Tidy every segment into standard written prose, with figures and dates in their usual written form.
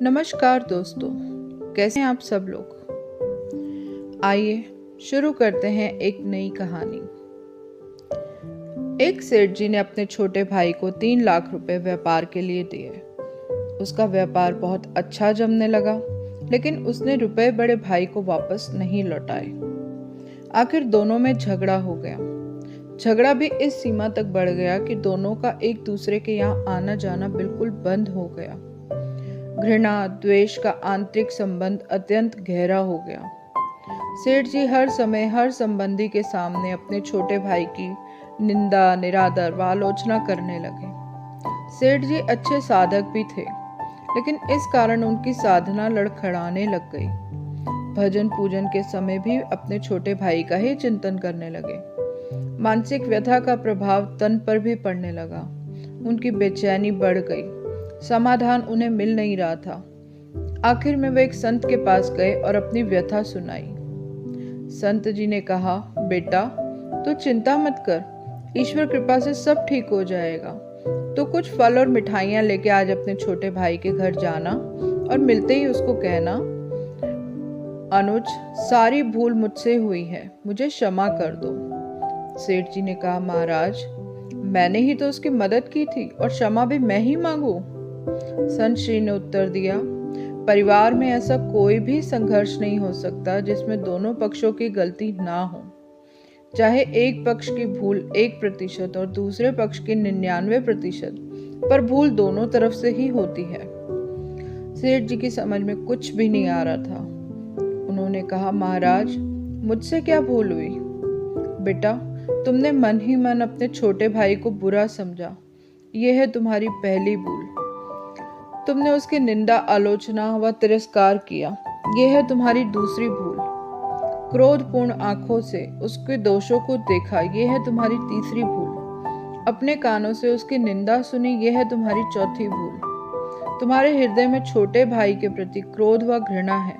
नमस्कार दोस्तों, कैसे हैं आप सब लोग। आइए शुरू करते हैं एक नई कहानी। एक सेठ जी ने अपने छोटे भाई को 3 लाख रुपए व्यापार के लिए दिए। उसका व्यापार बहुत अच्छा जमने लगा, लेकिन उसने रुपए बड़े भाई को वापस नहीं लौटाए। आखिर दोनों में झगड़ा हो गया। झगड़ा भी इस सीमा तक बढ़ गया कि दोनों का एक दूसरे के यहाँ आना जाना बिल्कुल बंद हो गया। घृणा द्वेष का आंतरिक संबंध अत्यंत गहरा हो गया। सेठ जी हर समय हर संबंधी के सामने अपने छोटे भाई की निंदा, निरादर व आलोचना करने लगे। सेठ जी अच्छे साधक भी थे, लेकिन इस कारण उनकी साधना लड़खड़ाने लग गई। भजन पूजन के समय भी अपने छोटे भाई का ही चिंतन करने लगे। मानसिक व्यथा का प्रभाव तन पर भी पड़ने लगा। उनकी बेचैनी बढ़ गई। समाधान उन्हें मिल नहीं रहा था। आखिर में वे एक संत के पास गए और अपनी व्यथा सुनाई। संत जी ने कहा, बेटा तू चिंता मत कर, ईश्वर कृपा से सब ठीक हो जाएगा। तो कुछ फल और मिठाइयां लेके आज अपने छोटे भाई के घर जाना और मिलते ही उसको कहना, अनुज सारी भूल मुझसे हुई है, मुझे क्षमा कर दो। सेठ जी ने कहा, महाराज मैंने ही तो उसकी मदद की थी और क्षमा भी मैं ही मांगू। संत श्री ने उत्तर दिया, परिवार में ऐसा कोई भी संघर्ष नहीं हो सकता जिसमें दोनों पक्षों की गलती ना हो। चाहे एक पक्ष की भूल 1% और दूसरे पक्ष की 99%, पर भूल दोनों तरफ से ही होती है। सेठ जी की समझ में कुछ भी नहीं आ रहा था। उन्होंने कहा, महाराज मुझसे क्या भूल हुई? बेटा तुमने मन ही मन अपने छोटे भाई को बुरा समझा, यह है तुम्हारी पहली भूल। तुमने उसकी निंदा, आलोचना व तिरस्कार किया, यह है तुम्हारी दूसरी भूल। क्रोधपूर्ण आंखों से उसके दोषों को देखा, यह है तुम्हारी तीसरी भूल। अपने कानों से उसकी निंदा सुनी, यह है तुम्हारी चौथी भूल। तुम्हारे हृदय में छोटे भाई के प्रति क्रोध व घृणा है,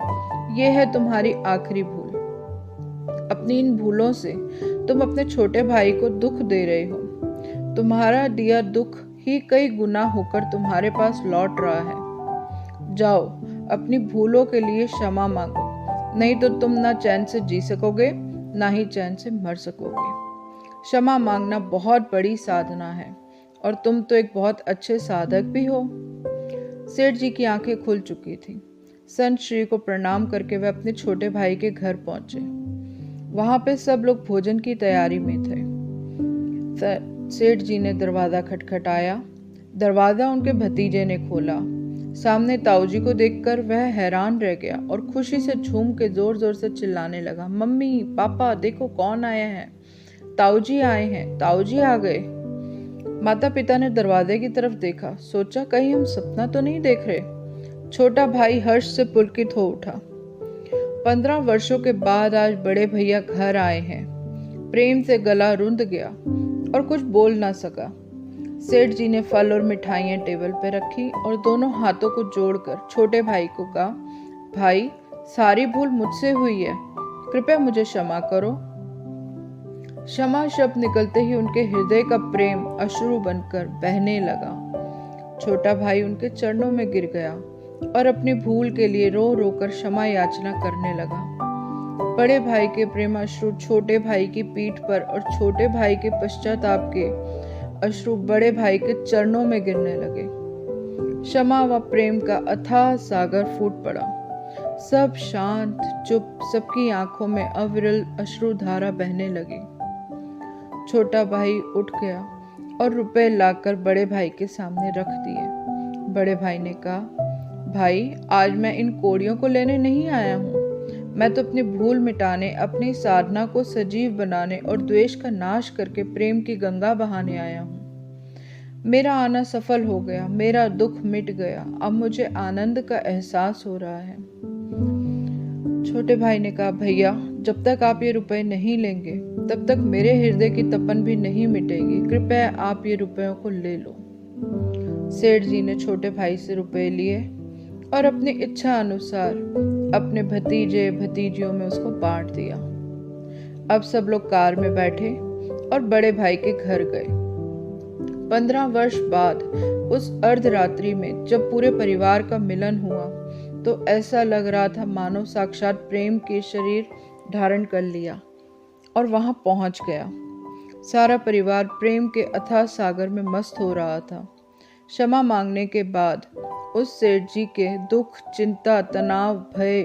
यह है तुम्हारी आखिरी भूल। अपनी इन भूलों से तुम अपने छोटे भाई को दुख दे रहे हो। तुम्हारा दिया दुख ही कई गुना होकर तुम्हारे पास लौट रहा है। जाओ अपनी भूलों के लिए क्षमा मांगो, नहीं तो तुम ना चैन से जी सकोगे, ना ही चैन से मर सकोगे। क्षमा मांगना बहुत बड़ी साधना है और तुम तो एक बहुत अच्छे साधक भी हो। सेठ जी की आंखें खुल चुकी थी। संत श्री को प्रणाम करके वे अपने छोटे भाई के घर पहुंचे। वहां पे सब लोग भोजन की तैयारी में थे। सेठ जी ने दरवाजा खटखटाया। दरवाजा उनके भतीजे ने खोला। सामने ताऊजी को देखकर वह हैरान रह गया और खुशी से झूम के जोर जोर से चिल्लाने लगा, मम्मी पापा देखो कौन आया है, ताऊजी आए हैं, ताऊजी आ गए। माता पिता ने दरवाजे की तरफ देखा, सोचा कहीं हम सपना तो नहीं देख रहे। छोटा भाई हर्ष से पुलकित हो उठा। 15 वर्षों के बाद आज बड़े भैया घर आए हैं। प्रेम से गला रुंध गया और कुछ बोल ना सका। सेठ जी ने फल और मिठाइयां टेबल पर रखी और दोनों हाथों को जोड़कर छोटे भाई को कहा, भाई सारी भूल मुझसे हुई है, कृपया मुझे क्षमा करो। क्षमा शब्द निकलते ही उनके हृदय का प्रेम अश्रु बनकर बहने लगा। छोटा भाई उनके चरणों में गिर गया और अपनी भूल के लिए रो रो कर क्षमा याचना करने लगा। बड़े भाई के प्रेम अश्रु छोटे भाई की पीठ पर और छोटे भाई के पश्चाताप के अश्रु बड़े भाई के चरणों में गिरने लगे। क्षमा व प्रेम का अथाह सागर फूट पड़ा। सब शांत चुप, सबकी आंखों में अविरल अश्रुधारा बहने लगी। छोटा भाई उठ गया और रुपए लाकर बड़े भाई के सामने रख दिए। बड़े भाई ने कहा, भाई आज मैं इन कोड़ियों को लेने नहीं आया हूँ, मैं तो अपनी भूल मिटाने, अपनी साधना को सजीव बनाने और द्वेष का नाश करके प्रेम की गंगा बहाने आया हूँ। मेरा आना सफल हो गया, मेरा दुख मिट गया, अब मुझे आनंद का एहसास हो रहा है। छोटे भाई ने कहा, भैया जब तक आप ये रुपए नहीं लेंगे तब तक मेरे हृदय की तपन भी नहीं मिटेगी, कृपया आप ये रुपयों को ले लो। सेठ जी ने छोटे भाई से रुपए लिए और अपनी इच्छा अनुसार अपने भतीजे भतीजियों में उसको बांट दिया। अब सब लोग कार में बैठे और बड़े भाई के घर गए। 15 वर्ष बाद उस अर्धरात्रि में जब पूरे परिवार का मिलन हुआ तो ऐसा लग रहा था मानो साक्षात प्रेम के शरीर धारण कर लिया और वहां पहुंच गया। सारा परिवार प्रेम के अथाह सागर में मस्त हो रहा था। क्षमा मांगने के बाद उस सेठ जी के दुख, चिंता, तनाव, भय,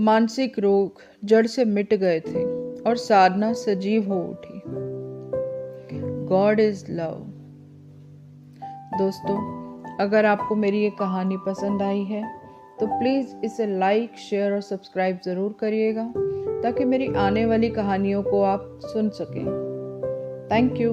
मानसिक रोग जड़ से मिट गए थे और साधना सजीव हो उठी। God is love. दोस्तों, अगर आपको मेरी ये कहानी पसंद आई है तो प्लीज़ इसे लाइक, शेयर और सब्सक्राइब ज़रूर करिएगा ताकि मेरी आने वाली कहानियों को आप सुन सकें। Thank you.